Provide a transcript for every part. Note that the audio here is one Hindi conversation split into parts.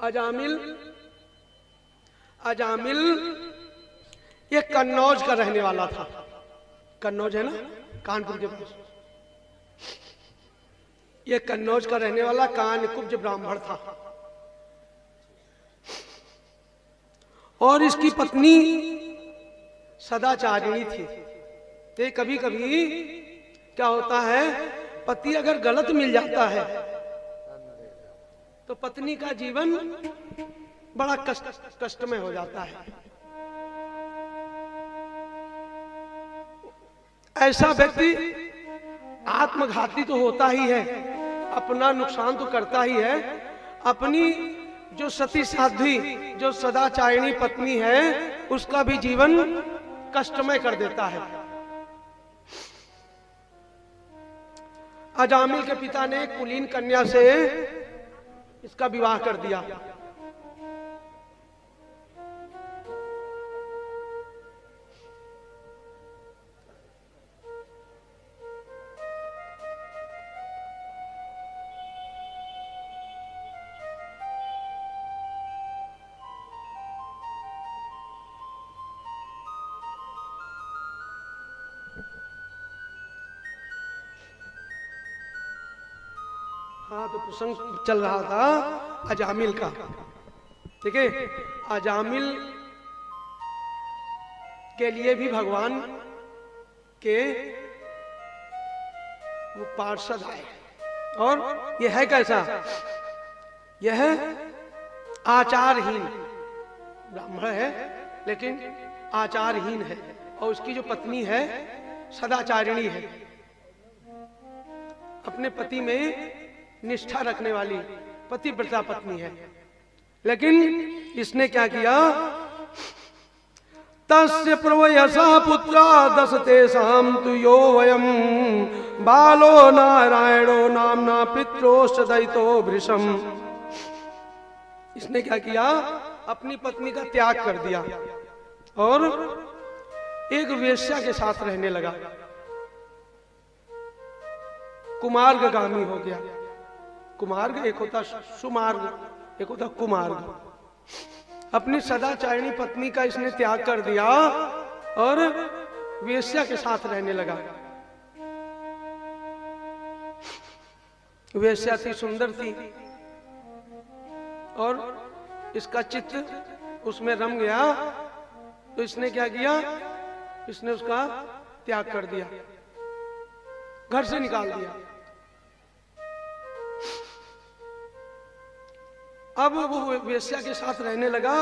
अजामिल अजामिल ये कन्नौज का रहने वाला था। कन्नौज है ना, कानपुर के पास। ये कन्नौज का रहने वाला कानकुब्ज ब्राह्मण था और इसकी पत्नी सदाचारिणी थी। तो कभी कभी क्या होता है, पति अगर गलत मिल जाता है तो पत्नी का जीवन बड़ा कष्टमय हो जाता है। ऐसा व्यक्ति आत्मघाती तो होता ही है, अपना नुकसान तो करता ही है, अपनी जो सती साध्वी जो सदाचारिणी पत्नी है उसका भी जीवन कष्टमय कर देता है। अजामिल के पिता ने कुलीन कन्या से इसका विवाह कर दिया। हाँ, तो प्रसंग चल रहा था अजामिल का। ठीक है, अजामिल के लिए भी भगवान के वो पार्षद आए और यह है कैसा, यह आचारहीन ब्राह्मण है लेकिन आचारहीन है और उसकी जो पत्नी है सदाचारिणी है, अपने पति में निष्ठा रखने वाली पतिव्रता पत्नी है। लेकिन इसने क्या किया, तस्य प्रवयसा पुत्रा दशते साम तु यो वयम बालो नारायणो नामना पित्रोश्च दयितो भृशम। इसने क्या किया, अपनी पत्नी का त्याग कर दिया और एक वेश्या के साथ रहने लगा, कुमार्गामी हो गया। कुमार्ग एक होता सुमार्ग, एक होता कुमार्ग। अपनी सदाचारिणी पत्नी का इसने त्याग कर दिया और वेश्या के साथ रहने लगा। वेश्या थी, सुंदर थी और इसका चित्त उसमें रम गया, तो इसने क्या किया, इसने उसका त्याग कर दिया, घर से निकाल दिया। अब वो वेश्या के साथ रहने लगा,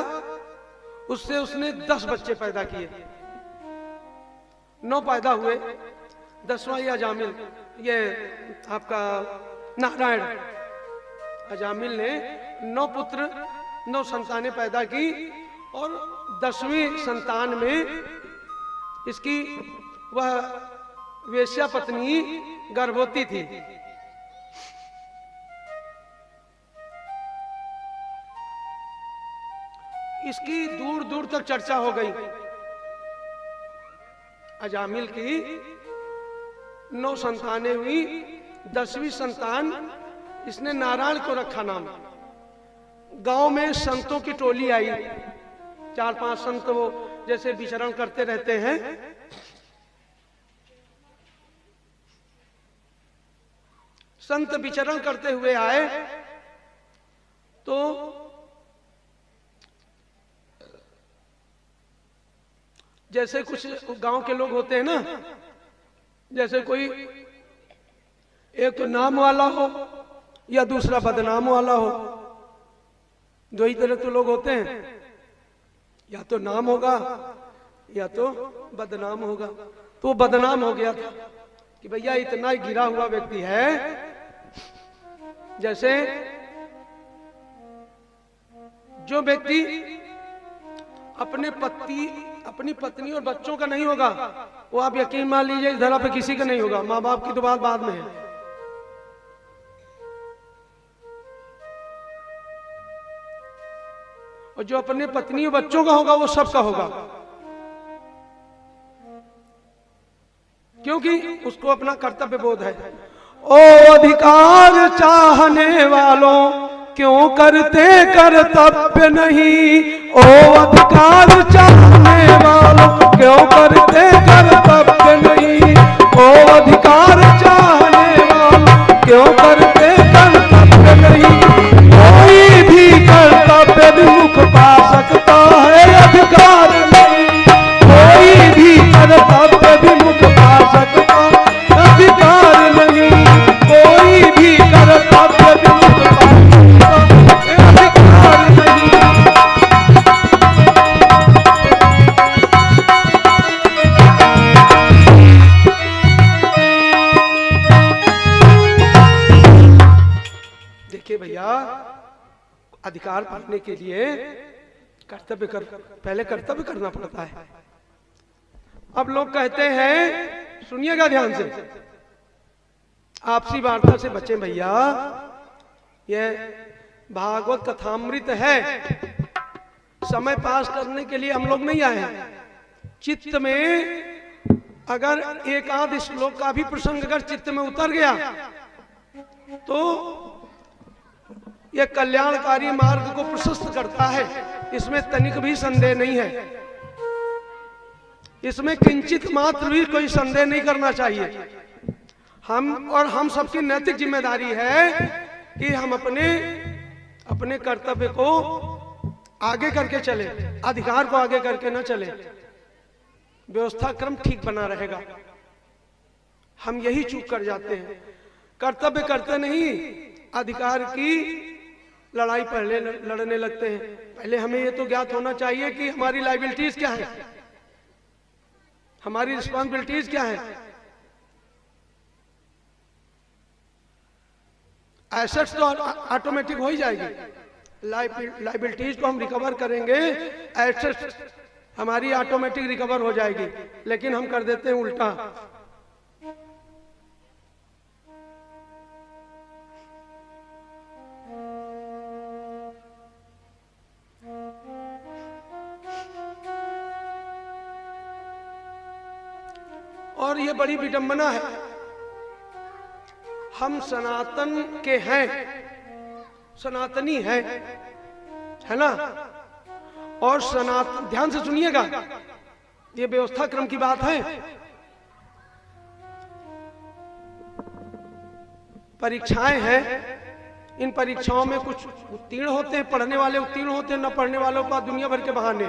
उससे उसने 10 बच्चे पैदा किए, 9 पैदा हुए, 10वां ये अजामिल, ये आपका नारायण अजामिल ने 9 पुत्र 9 संतानें पैदा की और 10वीं संतान में इसकी वह वेश्या पत्नी गर्भवती थी। इसकी दूर दूर तक चर्चा हो गई। अजामिल की 9 संतानें हुई, 10वीं संतान इसने नारायण को रखा नाम। गांव में संतों की टोली आई, 4-5 संत वो जैसे विचरण करते रहते हैं। संत विचरण करते हुए आए तो जैसे कुछ गांव के लोग होते हैं ना, जैसे कोई एक तो नाम वाला हो या दूसरा बदनाम वाला हो, 2 ही तरह तो लोग होते हैं, या तो नाम होगा या तो बदनाम होगा। तो बदनाम हो गया था कि भैया इतना गिरा हुआ व्यक्ति है, जैसे जो व्यक्ति अपनी पत्नी और बच्चों का नहीं होगा, वो आप यकीन मान लीजिए इस धरा पे किसी का नहीं होगा, माँ बाप की तो बात बाद में है। और जो अपने पत्नी और बच्चों का होगा वो सबका होगा, क्योंकि उसको अपना कर्तव्य बोध है। ओ अधिकार चाहने वालों क्यों करते कर्तव्य नहीं ओ अधिकार चाहने वालों, क्यों करते कर्तव्य नहीं ओ अधिकार चाहने वालों, क्यों करते कर्तव्य नहीं। कोई भी कर्तव्य विमुख पा सकता है, अधिकार नहीं। कोई भी कर्तव्य विमुख पा सकता, अधिकार नहीं। कोई भी कर्तव्य विमुख पा सकता, अधिकार नहीं। देखिए भैया, अधिकार पाने के लिए पहले कर्तव्य करना पड़ता है। अब लोग कहते हैं, सुनिएगा ध्यान से, आपसी वार्ता से बचें भैया, यह भागवत कथामृत है, समय पास करने के लिए हम लोग नहीं आए हैं। चित्त में अगर एक आध श्लोक का भी प्रसंग अगर चित्त में उतर गया तो यह कल्याणकारी मार्ग को प्रशस्त करता है, इसमें तनिक भी संदेह नहीं है। इसमें किंचित मात्र भी कोई संदेह नहीं करना चाहिए। हम सबकी नैतिक जिम्मेदारी है कि हम अपने कर्तव्य को आगे करके चले, अधिकार को आगे करके न चले, व्यवस्था क्रम ठीक बना रहेगा। हम यही चूक कर जाते हैं, कर्तव्य करते नहीं, अधिकार की लड़ाई पहले लड़ने लगते हैं। पहले हमें ये तो ज्ञात होना चाहिए कि हमारी लायबिलिटीज क्या है, हमारी रिस्पॉन्सिबिलिटीज क्या है। एसेट्स तो ऑटोमेटिक हो ही जाएगी, लायबिलिटीज को हम रिकवर करेंगे, एसेट्स हमारी ऑटोमेटिक रिकवर हो जाएगी। लेकिन हम कर देते हैं उल्टा। और ये बड़ी विडंबना है, हम सनातन के हैं, सनातनी हैं, है ना। और सनातन, ध्यान से सुनिएगा, ये व्यवस्था क्रम की बात है। परीक्षाएं हैं, इन परीक्षाओं में कुछ उत्तीर्ण होते हैं, पढ़ने वाले उत्तीर्ण होते हैं, न पढ़ने वालों का दुनिया भर के बहाने।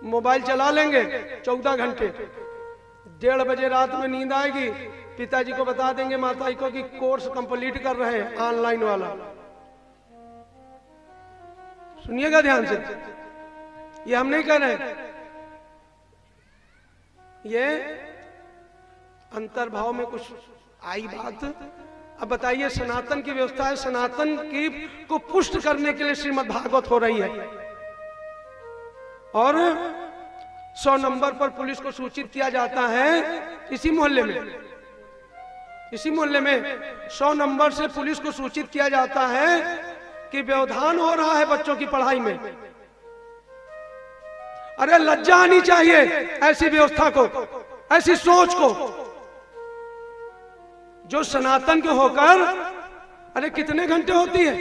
मोबाइल चला लेंगे 14 घंटे, 1:30 बजे रात में नींद आएगी, पिताजी को बता देंगे, माता जी को, कि कोर्स कंप्लीट कर रहे हैं ऑनलाइन वाला। सुनिएगा ध्यान से, ये हम नहीं कर रहे, ये अंतर्भाव में कुछ आई बात। अब बताइए, सनातन की व्यवस्था है, सनातन की को पुष्ट करने के लिए श्रीमद् भागवत हो रही है, और 100 नंबर पर पुलिस को सूचित किया जाता है। इसी मोहल्ले में 100 नंबर से पुलिस को सूचित किया जाता है कि व्यवधान हो रहा है बच्चों की पढ़ाई में। अरे लज्जा आनी चाहिए ऐसी व्यवस्था को, ऐसी सोच को, जो सनातन के होकर, अरे कितने घंटे होती है,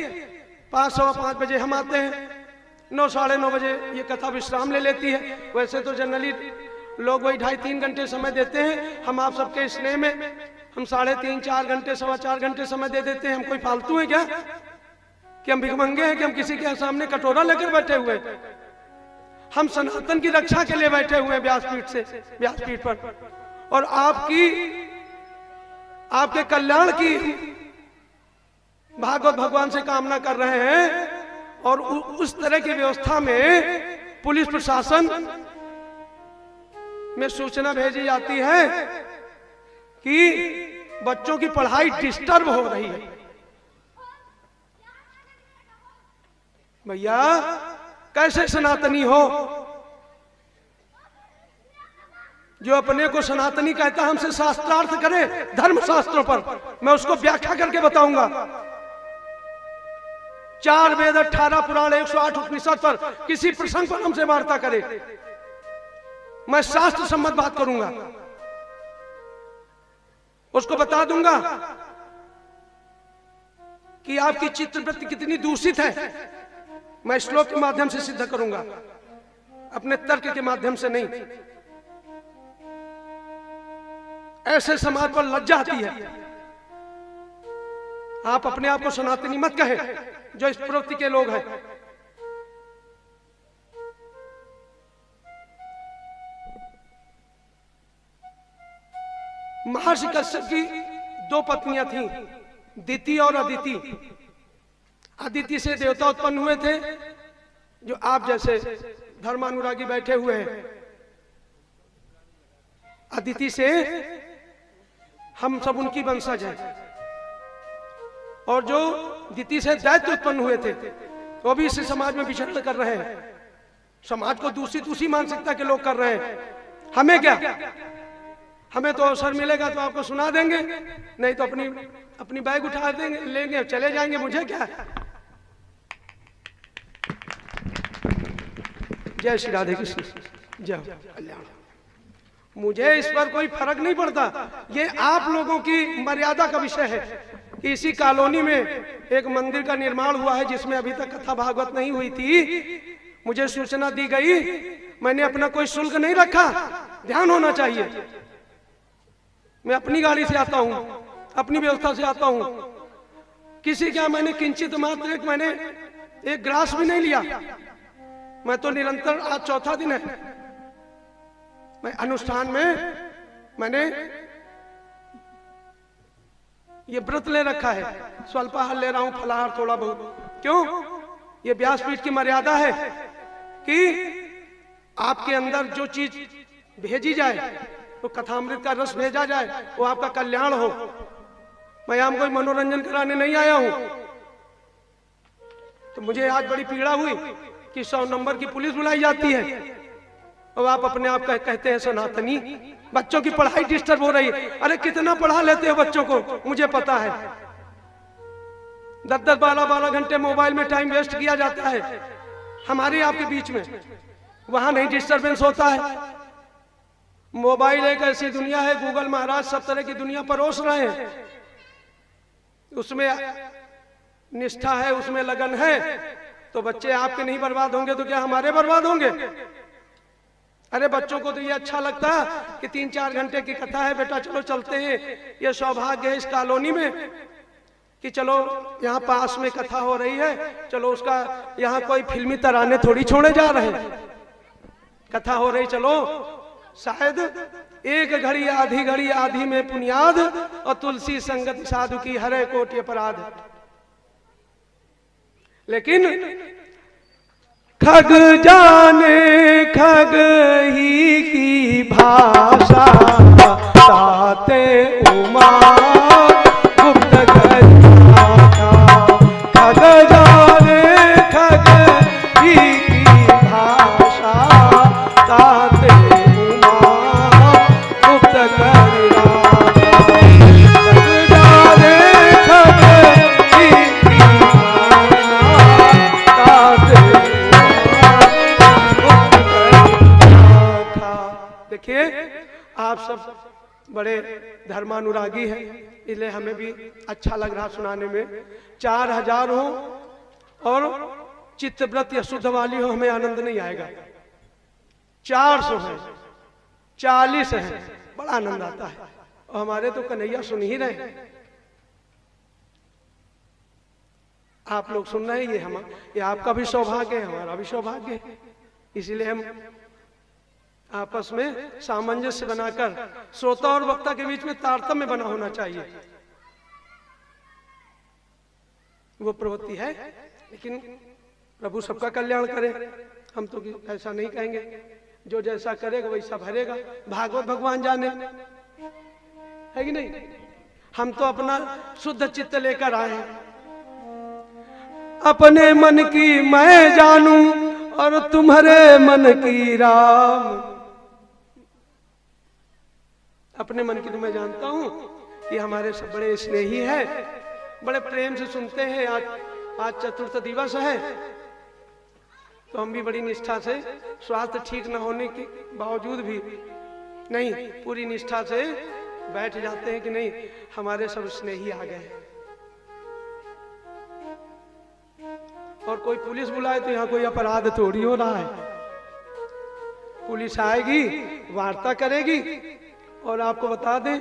5 सवा 5 बजे हम आते हैं, 9 साढ़े 9 बजे ये कथा विश्राम ले लेती है। वैसे तो जनरली लोग वही 2.5-3 घंटे समय देते हैं। हम आप सबके स्नेह में हम 3.5-4 घंटे, 4.25 घंटे समय दे देते हैं। हम कोई फालतू है क्या कि हम भिखमंगे हैं कि हम किसी के सामने कटोरा लेकर बैठे हुए? हम सनातन की रक्षा के लिए बैठे हुए हैं व्यासपीठ पर, और आपके कल्याण की भागवत भगवान से कामना कर रहे हैं। और उस तरह की व्यवस्था में पुलिस प्रशासन में सूचना भेजी जाती है कि बच्चों की पढ़ाई डिस्टर्ब हो रही है। भैया कैसे सनातनी हो? जो अपने को सनातनी कहता है, हमसे शास्त्रार्थ करे धर्म शास्त्रों पर, मैं उसको व्याख्या करके बताऊंगा। 4 वेद 18 पुराण 108 उपनिषद पर किसी प्रसंग पर हमसे वार्ता करे, मैं शास्त्र सम्मत बात करूंगा, उसको बता दूंगा कि आपकी चित्तवृत्ति कितनी दूषित है, मैं श्लोक के माध्यम से सिद्ध करूंगा, अपने तर्क के माध्यम से नहीं। ऐसे समाज पर लज्जा आती है। आप अपने आप को सनातनी मत कहें, जो इस प्रवृत्ति के लोग हैं। महर्षि कश्यप की 2 पत्नियां थीं, दिति और अदिति। अदिति से देवता उत्पन्न हुए थे, जो आप जैसे धर्मानुरागी बैठे हुए हैं। अदिति से हम सब उनकी वंशज हैं। और जो दिति से दैत्य उत्पन्न हुए थे, वो भी इस समाज में विचरण कर रहे हैं। समाज को दूषित उसी मानसिकता के लोग कर रहे हैं। हमें क्या, हमें तो अवसर मिलेगा तो आपको सुना देंगे, नहीं तो अपनी बैग उठा देंगे, लेंगे, चले जाएंगे। मुझे क्या। जय श्री राधे कृष्ण, जय कल्याण। मुझे इस पर कोई फर्क नहीं पड़ता। ये आप लोगों की मर्यादा का विषय है कि इसी कॉलोनी में एक मंदिर का निर्माण हुआ है, जिसमें अभी तक कथा भागवत नहीं हुई थी। मुझे सूचना दी गई, मैंने अपना कोई शुल्क नहीं रखा। ध्यान होना चाहिए। मैं अपनी गाड़ी से आता हूं, अपनी व्यवस्था से आता हूं। किसी क्या मैंने किंचित मात्र मैंने एक ग्रास भी नहीं लिया। मैं तो निरंतर, आज 4था दिन है, मैं अनुष्ठान में मैंने ये व्रत ले रखा है। स्वल्पाहार ले रहा हूं, फलाहार थोड़ा बहुत। क्यों? ये व्यासपीठ की मर्यादा है कि आपके अंदर जो चीज भेजी जाए, तो कथामृत का रस भेजा जाए, वो आपका कल्याण हो। मैं यहां कोई मनोरंजन कराने नहीं आया हूं। तो मुझे आज बड़ी पीड़ा हुई कि 100 नंबर की पुलिस बुलाई जाती है और आप अपने आप कहते हैं सनातनी। बच्चों की पढ़ाई डिस्टर्ब हो रही है। अरे कितना पढ़ा लेते हो बच्चों को, मुझे पता है। 10-10, 12-12 घंटे मोबाइल में टाइम वेस्ट किया जाता है हमारे आपके बीच में। वहां नहीं डिस्टर्बेंस होता है। मोबाइल एक ऐसी दुनिया है, गूगल महाराज सब तरह की दुनिया परोस रहे हैं। उसमें निष्ठा है, उसमें लगन है, तो बच्चे आपके नहीं बर्बाद होंगे तो क्या हमारे बर्बाद होंगे? अरे बच्चों को तो ये अच्छा लगता कि 3-4 घंटे की कथा है, बेटा चलो चलते हैं। ये सौभाग्य है इस कॉलोनी में कि चलो यहाँ पास में कथा हो रही है, चलो उसका यहाँ कोई फिल्मी तराने थोड़ी छोड़े जा रहे हैं। कथा हो रही, चलो शायद एक घड़ी आधी घड़ी आधी में पुनियाद, और तुलसी संगत साधु की हरे कोटि अपराध। लेकिन खग जाने खग ही की भाषा, ताते उमा गुप्त गरिमा। खग जाने खग ही की भाषा, ताते आप सब बड़े धर्मानुरागी हैं, इसलिए हमें भी अच्छा लग रहा सुनाने में। 4000 हो और चित्तव्रत या शुद्ध वाली हो, हमें आनंद नहीं आएगा। 400 है, 40 है, बड़ा आनंद आता है। और हमारे तो कन्हैया सुन ही रहे हैं। आप लोग सुन रहे हैं, ये आपका भी सौभाग्य है, हमारा भी सौभाग्य है। इसीलिए हम आपस में सामंजस्य बनाकर, श्रोता और वक्ता के बीच में तारतम्य बना होना चाहिए। वो प्रवृत्ति है, लेकिन प्रभु सबका कल्याण करे। हम तो ऐसा नहीं कहेंगे, जो जैसा करेगा वैसा भरेगा। भागवत भगवान जाने, है कि नहीं? हम तो अपना शुद्ध चित्त लेकर आए हैं। अपने मन की मैं जानूं और तुम्हारे मन की राम। अपने मन की तो मैं जानता हूं कि हमारे सब बड़े स्नेही है, बड़े प्रेम से सुनते हैं। आज चतुर्थ दिवस है, तो हम भी बड़ी निष्ठा से, स्वास्थ्य ठीक न होने के बावजूद भी नहीं, पूरी निष्ठा से बैठ जाते हैं कि नहीं हमारे सब स्नेही आ गए। और कोई पुलिस बुलाए तो यहाँ कोई अपराध थोड़ी हो रहा है। पुलिस आएगी, वार्ता करेगी, और आपको बता दें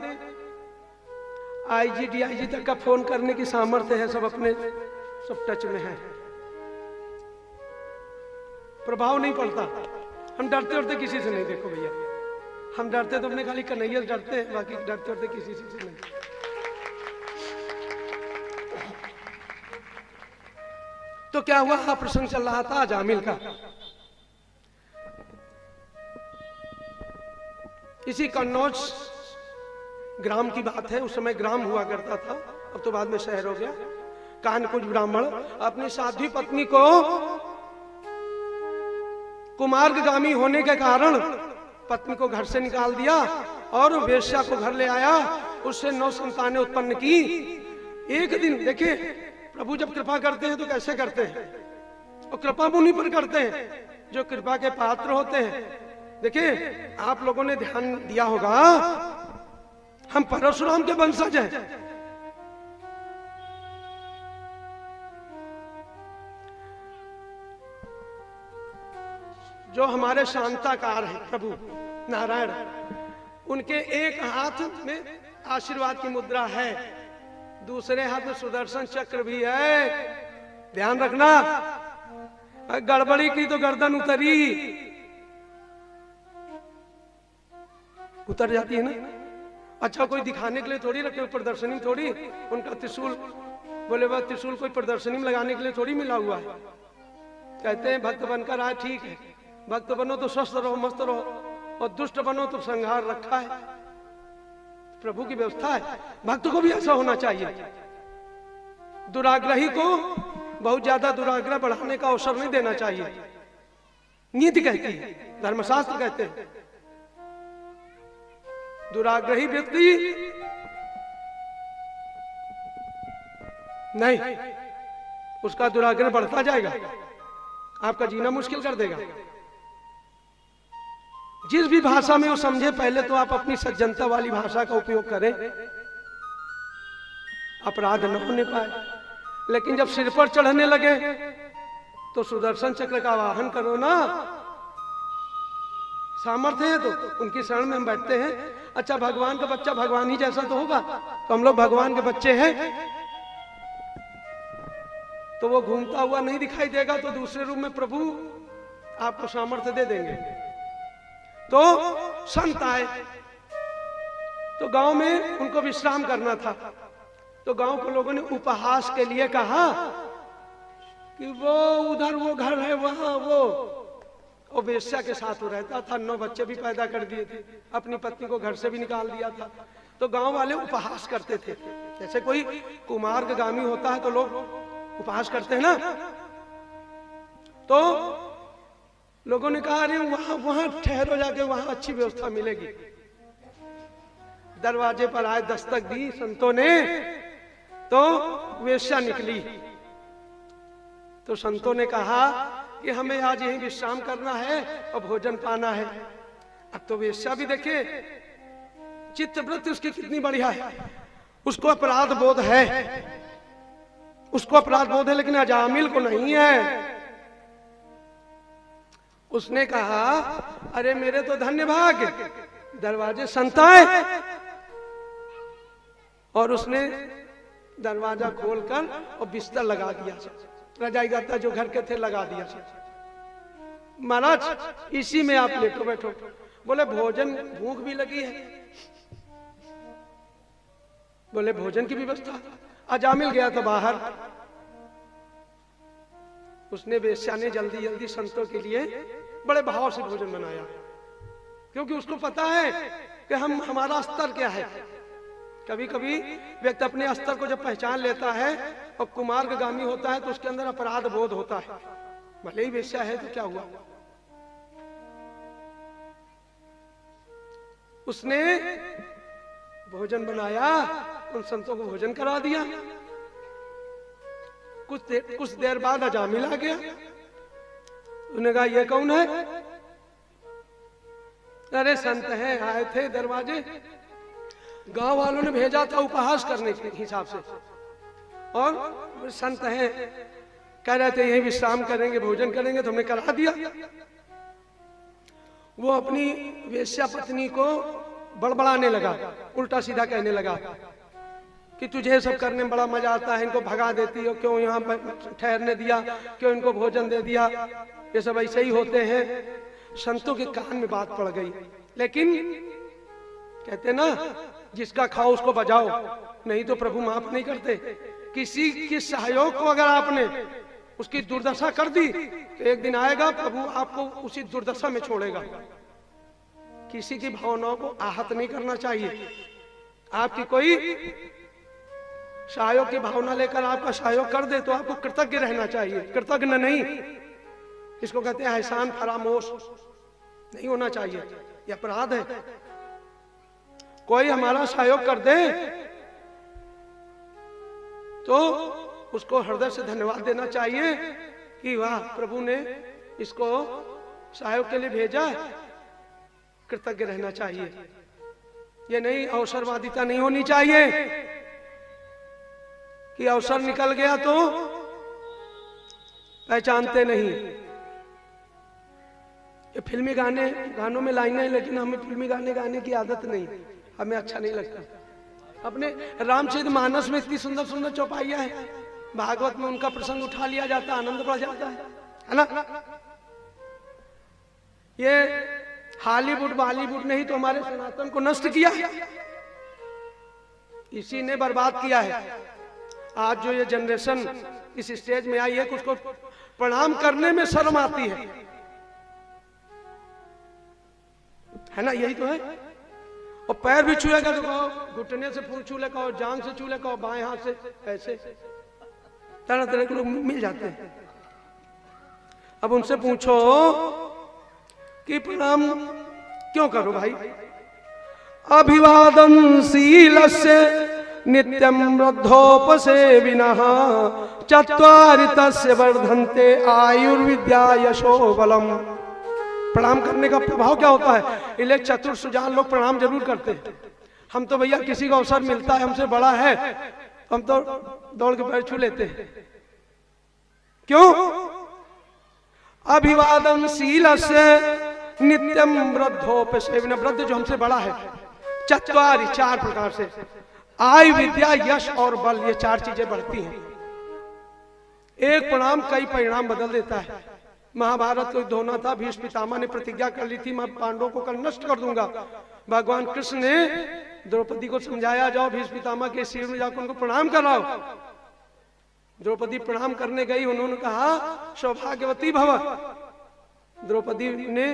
आईजी डीआईजी तक का फोन करने की सामर्थ्य है, सब अपने सब टच में है, प्रभाव नहीं पड़ता। हम डरते उड़ते किसी से नहीं, देखो भैया हम डरते तो अपने खाली कन्हैया से डरते हैं, बाकी डरते उड़ते किसी से नहीं। तो क्या हुआ, प्रसंग चल रहा था अजामिल का। इसी कन्नौज ग्राम की बात है, उस समय ग्राम हुआ करता था, अब तो बाद में शहर हो गया। कानकुज ब्राह्मण अपनी साध्वी पत्नी को कुमार्गामी होने के कारण पत्नी को घर से निकाल दिया और वेश्या को घर ले आया, उससे 9 संतानें उत्पन्न की। एक दिन देखिए प्रभु जब कृपा करते हैं तो कैसे करते हैं, और कृपा मुनि पर करते हैं जो कृपा के पात्र होते हैं। देखिए आप लोगों ने ध्यान दिया होगा, हम परशुराम के वंशज हैं। जो हमारे शांताकार हैं प्रभु नारायण, उनके एक हाथ में आशीर्वाद की मुद्रा है, दूसरे हाथ में सुदर्शन चक्र भी है। ध्यान रखना, गड़बड़ी की तो गर्दन उतर जाती है ना। अच्छा कोई दिखाने के लिए थोड़ी रखे, प्रदर्शनी थोड़ी, उनका त्रिशूल बोले वह त्रिशूल कोई प्रदर्शनी में लगाने के लिए थोड़ी मिला हुआ है। कहते हैं भक्त बनकर आए, ठीक है, भक्त बनो तो स्वस्थ रहो, मस्त रहो, और दुष्ट बनो तो संहार रखा है, प्रभु की व्यवस्था है। भक्त को भी ऐसा होना चाहिए। दुराग्रही को बहुत ज्यादा दुराग्रह बढ़ाने का अवसर नहीं देना चाहिए, नीति कहती है, धर्मशास्त्र कहते हैं। दुराग्रही व्यक्ति नहीं, उसका दुराग्रह बढ़ता जाएगा, आपका जीना मुश्किल कर देगा। जिस भी भाषा में वो समझे, पहले तो आप अपनी सज्जनता वाली भाषा का उपयोग करें, अपराध न होने पाए। लेकिन जब सिर पर चढ़ने लगे तो सुदर्शन चक्र का वाहन करो ना, सामर्थ्य है तो उनकी शरण में हम बैठते हैं। अच्छा भगवान का बच्चा भगवान ही जैसा तो होगा, तो हम लोग भगवान के बच्चे हैं, तो वो घूमता हुआ नहीं दिखाई देगा, तो दूसरे रूप में प्रभु आपको सामर्थ्य दे देंगे। तो संत आए, तो गांव में उनको विश्राम करना था, तो गांव के लोगों ने उपहास के लिए कहा कि वो उधर वो घर है वहां, वो वेश्या के साथ वो रहता था, 9 बच्चे भी पैदा कर दिए थे, अपनी पत्नी को घर से भी निकाल दिया था। तो गांव वाले उपहास करते थे, जैसे कोई कुमार्गामी होता है तो लोग उपहास करते हैं ना। तो लोगों ने कहा अरे वहां ठहरो जाके, वहां अच्छी व्यवस्था मिलेगी। दरवाजे पर आए, दस्तक दी संतों ने, तो वेश्या निकली। तो संतों ने कहा कि हमें आज यहीं विश्राम करना है और भोजन पाना है। अब तो वेश्या भी देखे चित्तवृत्ति उसकी कितनी बढ़िया है, उसको अपराध बोध है, उसको अपराध बोध है, लेकिन अजामिल को नहीं है। उसने कहा अरे मेरे तो धन्य भाग्य, दरवाजे संत आए, और उसने दरवाजा खोलकर और बिस्तर लगा दिया, रजाई गद्दा जो घर के थे लगा दिया। महाराज इसी में आप लेटो बैठो। बोले भोजन, भूख भी लगी है। बोले भोजन की व्यवस्था। अजामिल गया तो बाहर, उसने वेश्या ने जल्दी जल्दी संतों के लिए बड़े भाव से भोजन बनाया, क्योंकि उसको पता है कि हमारा स्तर क्या है। कभी कभी व्यक्ति अपने स्तर को जब पहचान लेता है और कुमार्गामी होता है तो उसके अंदर अपराध बोध होता है, भले ही वेश्या है तो क्या हुआ। उसने भोजन बनाया, उन संतों को भोजन करा दिया। कुछ देर बाद अजामिल आ गया। उन्होंने कहा ये कौन है? अरे संत हैं, आए थे दरवाजे, गांव वालों ने भेजा था उपहास करने के हिसाब से, और संत हैं कह रहे थे यही विश्राम करेंगे, भोजन करेंगे, तो हमने करा दिया। वो अपनी वेश्या पत्नी को बड़बड़ाने लगा, उल्टा सीधा कहने लगा कि तुझे सब करने में बड़ा मजा आता है, इनको भगा देती हो, क्यों यहाँ ठहरने दिया, क्यों इनको भोजन दे दिया, ये सब ऐसे ही होते हैं। संतों के कान में बात पड़ गई, लेकिन कहते ना जिसका खाओ उसको बजाओ, नहीं तो प्रभु माफ नहीं करते। किसी के सहयोग को अगर आपने उसकी दुर्दशा कर दी तो एक दिन आएगा प्रभु आपको उसी दुर्दशा में छोड़ेगा। किसी की भावनाओं को आहत नहीं करना चाहिए। आपकी कोई सहयोग की भावना लेकर आपका सहयोग कर दे तो आपको कृतज्ञ रहना चाहिए, कृतज्ञ नहीं। इसको कहते हैं एहसान फरामोश नहीं होना चाहिए, यह अपराध है। कोई हमारा सहयोग कर दे तो उसको हृदय से धन्यवाद देना चाहिए कि वाह प्रभु ने इसको सहयोग के लिए भेजा, कृतज्ञ रहना चाहिए। ये नहीं, अवसरवादिता नहीं होनी चाहिए कि अवसर निकल गया तो पहचानते नहीं। ये फिल्मी गानों में लाइनें, लेकिन हमें फिल्मी गाने गाने की आदत नहीं, हमें अच्छा नहीं लगता। अपने रामचरितमानस में इतनी सुंदर सुंदर चौपाइयां हैं, भागवत में उनका प्रसंग उठा लिया जाता है, आनंद बढ़ जाता है ना। ये हॉलीवुड बॉलीवुड ने ही तो हमारे सनातन को नष्ट किया, इसी ने बर्बाद किया है। आज जो ये जनरेशन इस स्टेज में आई है, उसको प्रणाम करने में शर्म आती है ना, यही तो है। और पैर भी छुएगा तो कहो, घुटने से फूल छू ले कहो, जांग से छू ले कहो, बाएं हाथ से, ऐसे तरह तरह के लोग मिल जाते हैं। अब उनसे पूछो कि प्रणाम क्यों करो भाई। अभिवादनशील से नित्यं वृद्धोपसेविनः चत्वारि तस्य वर्धन्ते आयुर्विद्या यशो बलम। प्रणाम करने का प्रभाव क्या होता है? इसलिए चतुर सुजान लोग प्रणाम जरूर करते हैं। हम तो भैया किसी का अवसर मिलता है, हमसे बड़ा है, हम तो दौड़ के पैर छू लेते हैं। क्यों? अभिवादनशील से नित्यम वृद्धोपसेविनः, वृद्ध जो हमसे बड़ा है, चत्वारि चार प्रकार से, आयु विद्या यश और बल, ये चार चीजें बढ़ती हैं। एक प्रणाम कई परिणाम बदल देता है। महाभारत को युद्ध होना था, भीष्म पितामह ने प्रतिज्ञा कर ली थी मैं पांडवों को कल नष्ट कर दूंगा। भगवान कृष्ण ने द्रौपदी को समझाया, जाओ भीष्म पितामह के सिर में जाकर उनको प्रणाम कराओ। द्रौपदी प्रणाम करने गई, उन्होंने कहा सौभाग्यवती भव। द्रौपदी ने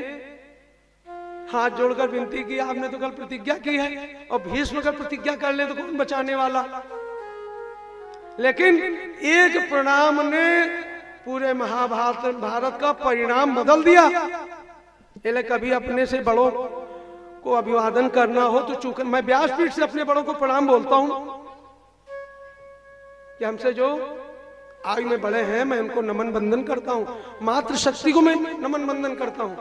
हाथ जोड़कर विनती की, आपने तो कल प्रतिज्ञा की है, और भीष्म का प्रतिज्ञा कर ले तो कौन बचाने वाला। लेकिन एक प्रणाम ने पूरे भारत का परिणाम बदल दिया। इसलिए कभी अपने से बड़ों को अभिवादन करना हो तो चूक, मैं व्यासपीठ से अपने बड़ों को प्रणाम बोलता हूं कि हमसे जो आयु में बड़े हैं मैं उनको नमन बंदन करता हूं, मातृ शक्ति को मैं नमन बंदन करता हूं।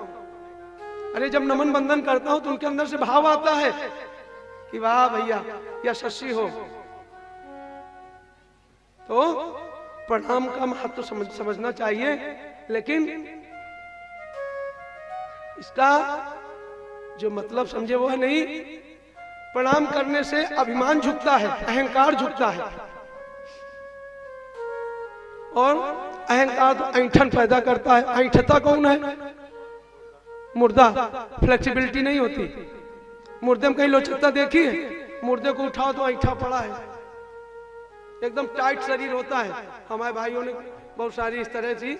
अरे जब नमन बंदन करता हूं तो उनके अंदर से भाव आता है कि वाह भैया यशस्वी हो। तो प्रणाम का महत्व समझना चाहिए, लेकिन इसका जो मतलब समझे वो है नहीं। प्रणाम करने से अभिमान झुकता है, अहंकार झुकता है, और अहंकार तो ऐंठन पैदा करता है। ऐंठता कौन है? मुर्दा। फ्लेक्सिबिलिटी नहीं होती। मुर्दे में कहीं लोचकता देखी है? मुर्दे को उठाओ तो ऐंठा पड़ा है, एकदम टाइट शरीर होता है। हमारे भाइयों ने बहुत सारी इस तरह से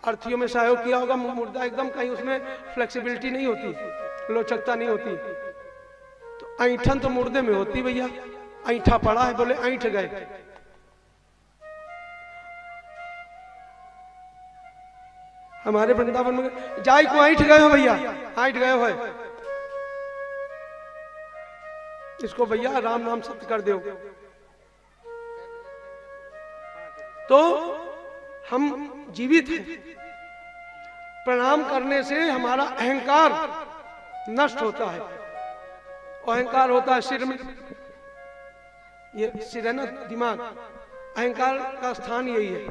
अर्थियों में सहयोग किया होगा। मुर्दा एकदम कहीं उसमें फ्लेक्सिबिलिटी नहीं होती, लोचकता नहीं होती। तो ऐंठन तो मुर्दे में होती भैया। ऐंठा पड़ा है, बोले ऐंठ गए। हमारे वृंदावन में जाय को ऐंठ गए हो भैया, ऐंठ गए हो, इसको भैया राम नाम सत्य कर दो। तो हम जीवित हैं। प्रणाम करने से हमारा अहंकार नष्ट होता है। अहंकार होता है सिर में, ये सिर है ना, दिमाग, अहंकार का स्थान यही है।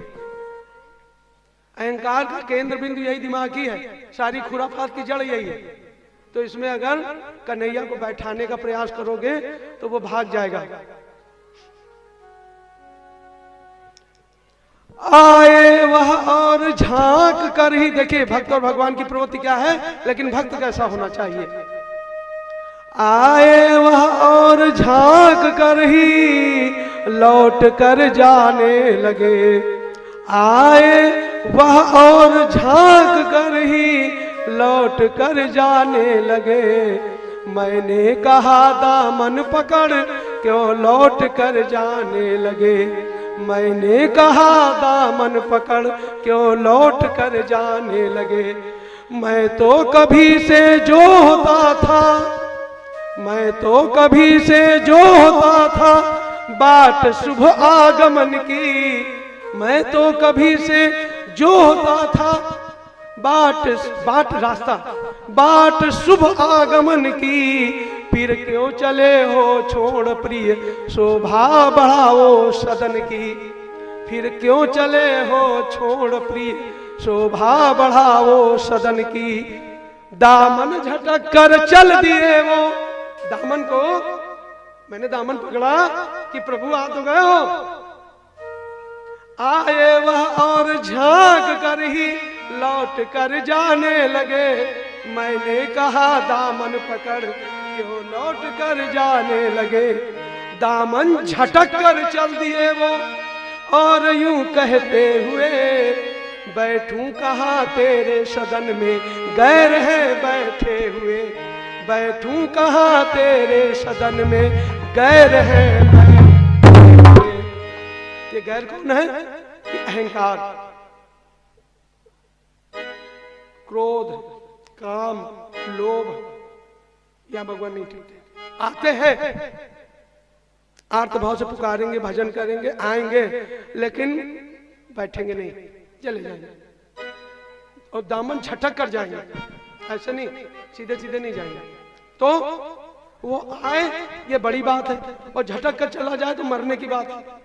अहंकार का केंद्र बिंदु यही दिमाग ही है, सारी खुराफात की जड़ यही है। तो इसमें अगर कन्हैया को बैठाने का प्रयास करोगे तो वो भाग जाएगा। आए वह और झांक कर ही, देखिए भक्त और भगवान की प्रवृत्ति क्या है, लेकिन भक्त कैसा होना चाहिए। आए वह और झांक कर ही लौट कर जाने लगे, आए वह और झांक कर ही लौट कर जाने लगे। मैंने कहा दामन पकड़ क्यों लौट कर जाने लगे, मैंने कहा दामन पकड़ क्यों लौट कर जाने लगे। मैं तो कभी से जो होता था, मैं तो कभी से जो होता था बाट शुभ आगमन की, मैं तो कभी से जो होता था बाट रास्ता, बाट शुभ आगमन की। फिर क्यों चले हो छोड़ प्रिय शोभा बढ़ाओ सदन की, फिर क्यों चले हो छोड़ प्रिय शोभा बढ़ाओ सदन की। दामन झटक कर चल दिए वो, दामन को मैंने दामन पकड़ा कि प्रभु आ तो गए हो। आए वह और झांक कर ही लौट कर जाने लगे, मैंने कहा दामन पकड़ क्यों लौट कर जाने लगे। दामन झटक कर चल दिए वो और यूं कहते हुए, बैठूं कहाँ तेरे सदन में गैर है बैठे हुए, बैठूं कहाँ तेरे सदन में गैर है बैठे हुए। ये गैर कौन है? ये अहंकार, क्रोध, काम, लोभ। या भगवान नहीं ठीक आते हैं, आर्त भाव से पुकारेंगे, भजन करेंगे, आएंगे, लेकिन बैठेंगे नहीं, चले जाएंगे और दामन झटक कर जाएंगे। ऐसे नहीं, सीधे सीधे नहीं जाएंगे। तो वो आए ये बड़ी बात है, और झटक कर चला जाए तो मरने की बात है।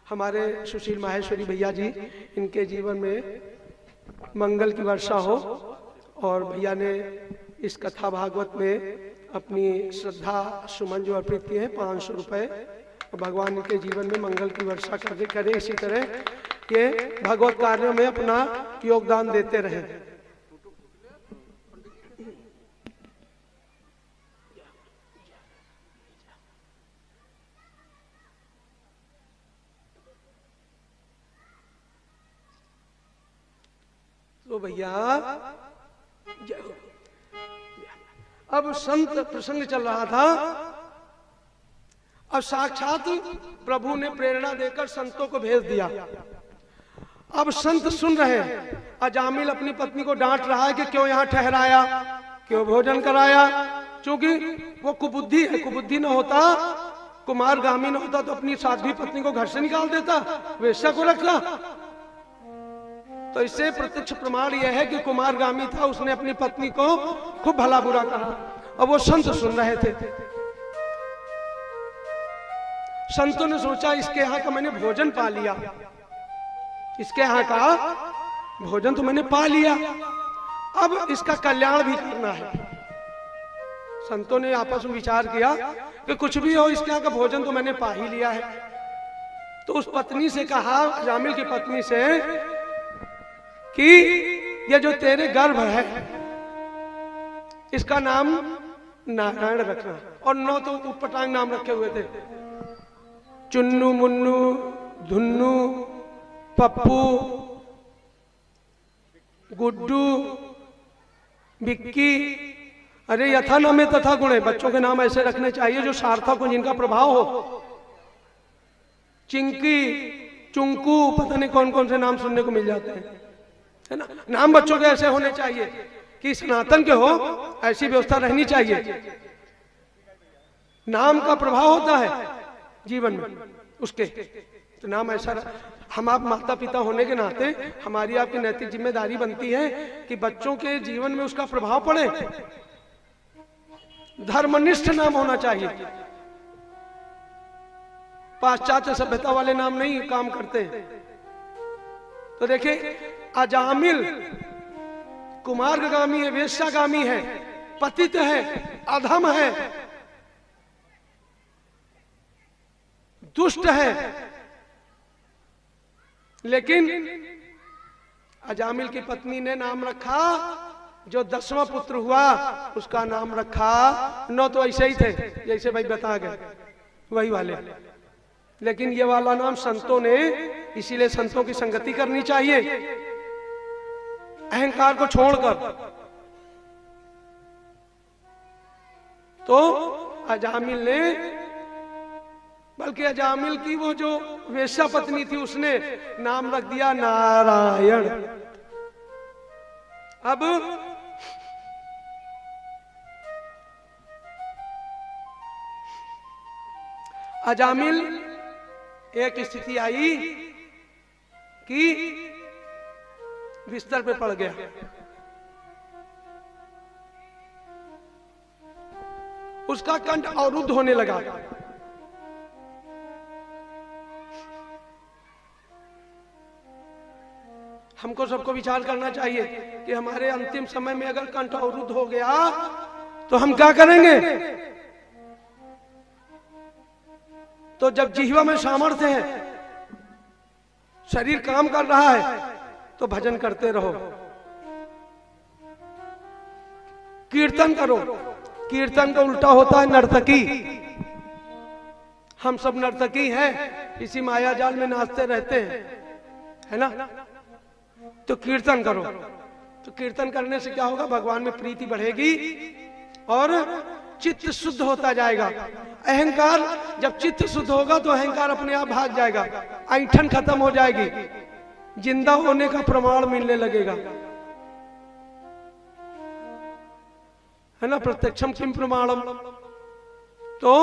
हमारे सुशील माहेश्वरी भैया जी, इनके जीवन में मंगल की वर्षा हो, और भैया ने इस कथा भागवत में अपनी श्रद्धा सुमन जो अर्पित किए हैं 500 रुपए, और भगवान इनके जीवन में मंगल की वर्षा करे। इसी तरह ये भगवत कार्यों में अपना योगदान देते रहे। तो भैया अब संत प्रसंग चल रहा था, अब साक्षात प्रभु ने प्रेरणा देकर संतों को भेज दिया। अब संत सुन रहे हैं। अजामिल अपनी पत्नी को डांट रहा है कि क्यों यहाँ ठहराया, क्यों भोजन कराया, क्योंकि वो कुबुद्धि है। कुबुद्धि न होता, कुमारगामी न होता तो अपनी साध्वी पत्नी को घर से निकाल देता, वेश्या को रखता। तो इससे प्रत्यक्ष प्रमाण यह है कि कुमारगामी था, उसने अपनी पत्नी को खूब भला बुरा कहा, और वो संत सुन रहे थे। संतों ने सोचा इसके यहाँ का मैंने भोजन पा लिया, इसके यहाँ का भोजन तो मैंने पा लिया, अब इसका कल्याण भी करना है। संतों ने आपस में विचार किया कि कुछ भी हो, इसके यहाँ का भोजन तो मैंने पा ही लिया है। तो उस पत्नी से कहा, जामिल की पत्नी से, कि ये जो तेरे गर्भ है इसका नाम नारायण रखना। और 9 तो उटपटांग नाम रखे हुए थे, चुन्नू, मुन्नू, धुन्नू, पप्पू, गुड्डू, बिक्की। अरे यथा नामे तथा गुणे, बच्चों के नाम ऐसे रखने चाहिए जो सार्थक हो, जिनका प्रभाव हो। चिंकी, चुंकू, पता नहीं कौन कौन से नाम सुनने को मिल जाते हैं, है ना। नाम बच्चों के ऐसे होने चाहिए कि सनातन के हो, ऐसी व्यवस्था रहनी चाहिए। नाम का प्रभाव होता है जीवन में उसके, तो नाम ऐसा। हम आप माता पिता होने के नाते हमारी आपकी नैतिक जिम्मेदारी बनती है कि बच्चों के जीवन में उसका प्रभाव पड़े। धर्मनिष्ठ नाम होना चाहिए, पाश्चात्य सभ्यता वाले नाम नहीं काम करते। तो देखिए, अजामिल कुमार्गामी है, वेश्यागामी है, पतित है, अधम है, दुष्ट है। लेकिन अजामिल की पत्नी ने नाम रखा, जो 10वां पुत्र हुआ उसका नाम रखा, 9 तो ऐसे ही थे जैसे भाई बता गए वही वाले, लेकिन ये वाला नाम संतों ने, इसीलिए संतों की संगति करनी चाहिए अहंकार को छोड़कर। तो अजामिल ने, बल्कि अजामिल की वो जो वेश्या पत्नी थी उसने नाम रख दिया नारायण। अब अजामिल एक स्थिति आई कि बिस्तर पे पड़ गया। उसका कंठ अवरुद्ध होने लगा। हमको सबको विचार करना चाहिए कि हमारे अंतिम समय में अगर कंठ अवरुद्ध हो गया तो हम क्या करेंगे। तो जब जिह्वा में सामर्थ्य है, शरीर काम कर रहा है, तो भजन करते रहो, कीर्तन करो। कीर्तन का उल्टा होता है नर्तकी। हम सब नर्तकी हैं, इसी माया जाल में नाचते रहते हैं, है ना। तो कीर्तन करो। तो कीर्तन करने से क्या होगा, भगवान में प्रीति बढ़ेगी और चित्त शुद्ध होता जाएगा। अहंकार, जब चित्त शुद्ध होगा तो अहंकार अपने आप भाग जाएगा, ऐंठन खत्म हो जाएगी, जिंदा होने का प्रमाण मिलने लगेगा, है ना। प्रत्यक्षम किम प्रमाणम। तो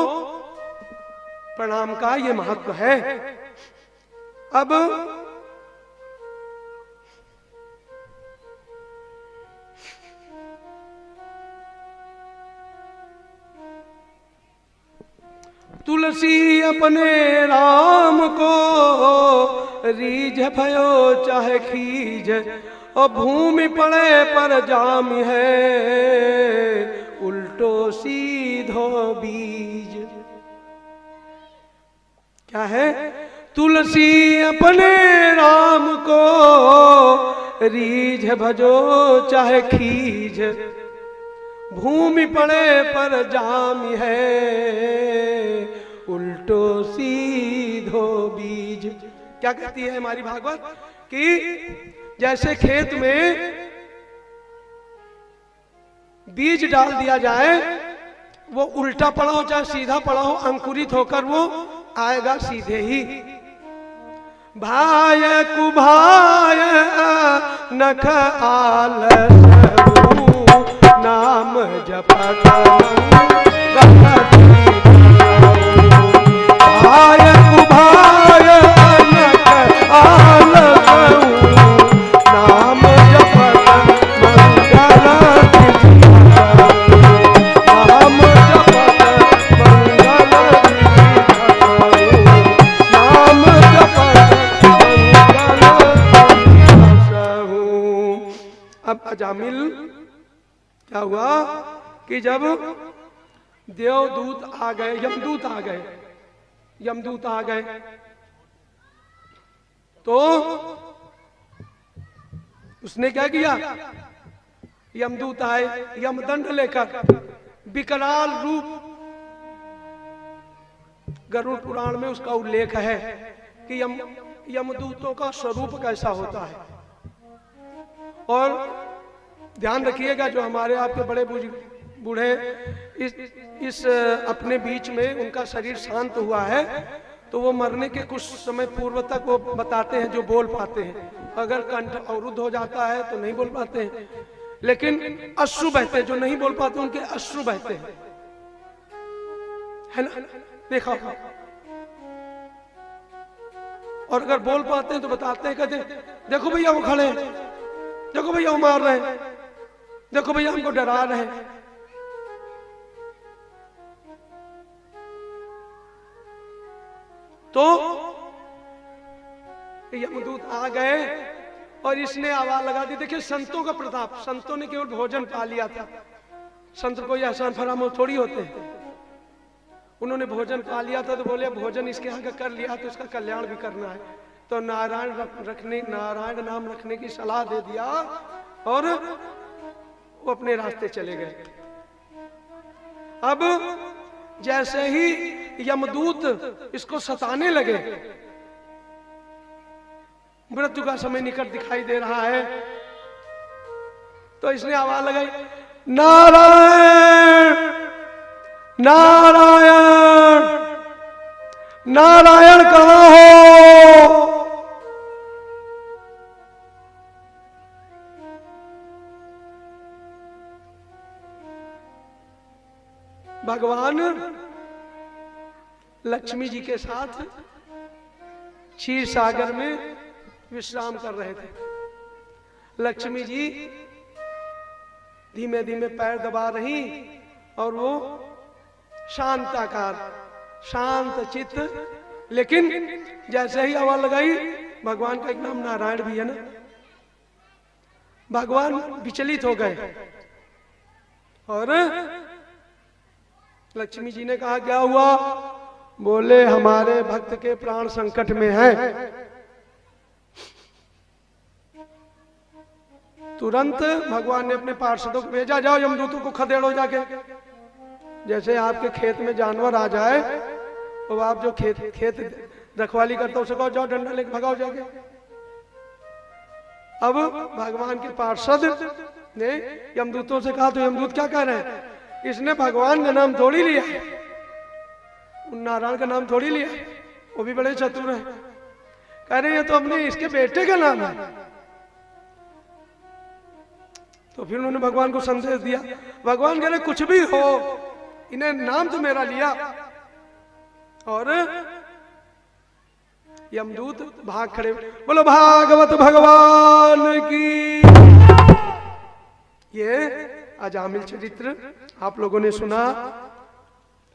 प्रणाम का ये महत्व है। अब तुलसी अपने राम को रीझ भयो चाहे खीज, और भूमि पड़े पर जाम है उल्टो सीधो बीज। क्या है, तुलसी अपने राम को रीझ भजो चाहे खीज, भूमि पड़े पर जाम है उल्टो सीधो बीज। क्या कहती है हमारी भागवत कि जैसे खेत में बीज डाल दिया जाए, वो उल्टा पड़ा हो चाहे सीधा पड़ा हो, अंकुरित होकर वो आएगा सीधे ही। भाय कुभाय नख आलस नाम जपत भाय कुभाय नख आलस नाम जपत मंगल नाम जपत मंगल नाम जपत मंगल। अब अजामिल क्या हुआ कि जब देवदूत आ गए, यमदूत आ गए, यमदूत आ गए, तो उसने क्या किया, यमदूत आए यमदंड लेकर, विकराल रूप। गरुड़ पुराण में उसका उल्लेख है कि यमदूतों का स्वरूप कैसा होता है। और ध्यान रखिएगा, जो हमारे आपके बड़े बूढ़े इस अपने बीच में उनका शरीर शांत हुआ है, तो वो मरने के कुछ समय पूर्व तक वो बताते हैं जो बोल पाते हैं। अगर कंठ अवरुद्ध हो जाता है तो नहीं बोल पाते हैं, लेकिन अश्रु बहते हैं। जो नहीं बोल पाते उनके अश्रु बहते हैं, है ना, देखा होगा। और अगर बोल पाते हैं तो बताते हैं, कहते हैं देखो भैया वो खड़े हैं, देखो भैया वो मार रहे हैं, देखो भैया हमको डरा रहे हैं। तो यमदूत आ गए और इसने आवाज लगा दी। देखिए संतों का प्रताप, संतों ने केवल भोजन पा लिया था, संत कोई एहसान फरामोश थोड़ी होते हैं। उन्होंने भोजन पा लिया था तो बोले भोजन इसके आगे कर लिया तो इसका कल्याण भी करना है, तो नारायण नाम रखने की सलाह दे दिया और वो अपने रास्ते चले गए। अब जैसे ही यमदूत इसको सताने लगे, मृत्यु का समय निकट दिखाई दे रहा है, तो इसने आवाज लगाई, नारायण नारायण नारायण कहाँ हो। भगवान लक्ष्मी जी के साथ क्षीर सागर में विश्राम कर रहे थे। लक्ष्मी जी धीमे धीमे पैर दबा रही और वो शांताकार, शांत चित्त। लेकिन जैसे ही आवाज लगाई, भगवान का एक नाम नारायण भी है ना, भगवान विचलित हो गए और लक्ष्मी जी ने कहा क्या हुआ? बोले हमारे भक्त के प्राण संकट में है। तुरंत भगवान ने अपने पार्षदों को भेजा, जाओ यमदूतों को खदेड़ो जाके। जैसे आपके खेत में जानवर आ जाए तो आप जो खेत रखवाली करते हो उसे कहो जाओ डंडा लेके भगाओ जाके। अब भगवान के पार्षद ने यमदूतों से कहा तो यमदूत क्या कह रहे हैं? इसने भगवान का नाम थोड़ी लिया, नारायण का नाम थोड़ी लिया, वो भी बड़े चतुर हैं। कह रहे हैं तो हमने इसके बेटे का नाम है। तो फिर उन्होंने भगवान को संदेश दिया। भगवान कह रहे कुछ भी हो, इन्हें नाम तो मेरा लिया। और यमदूत भाग खड़े, बोलो भागवत भगवान की। ये अजामिल चरित्र आप लोगों ने सुना।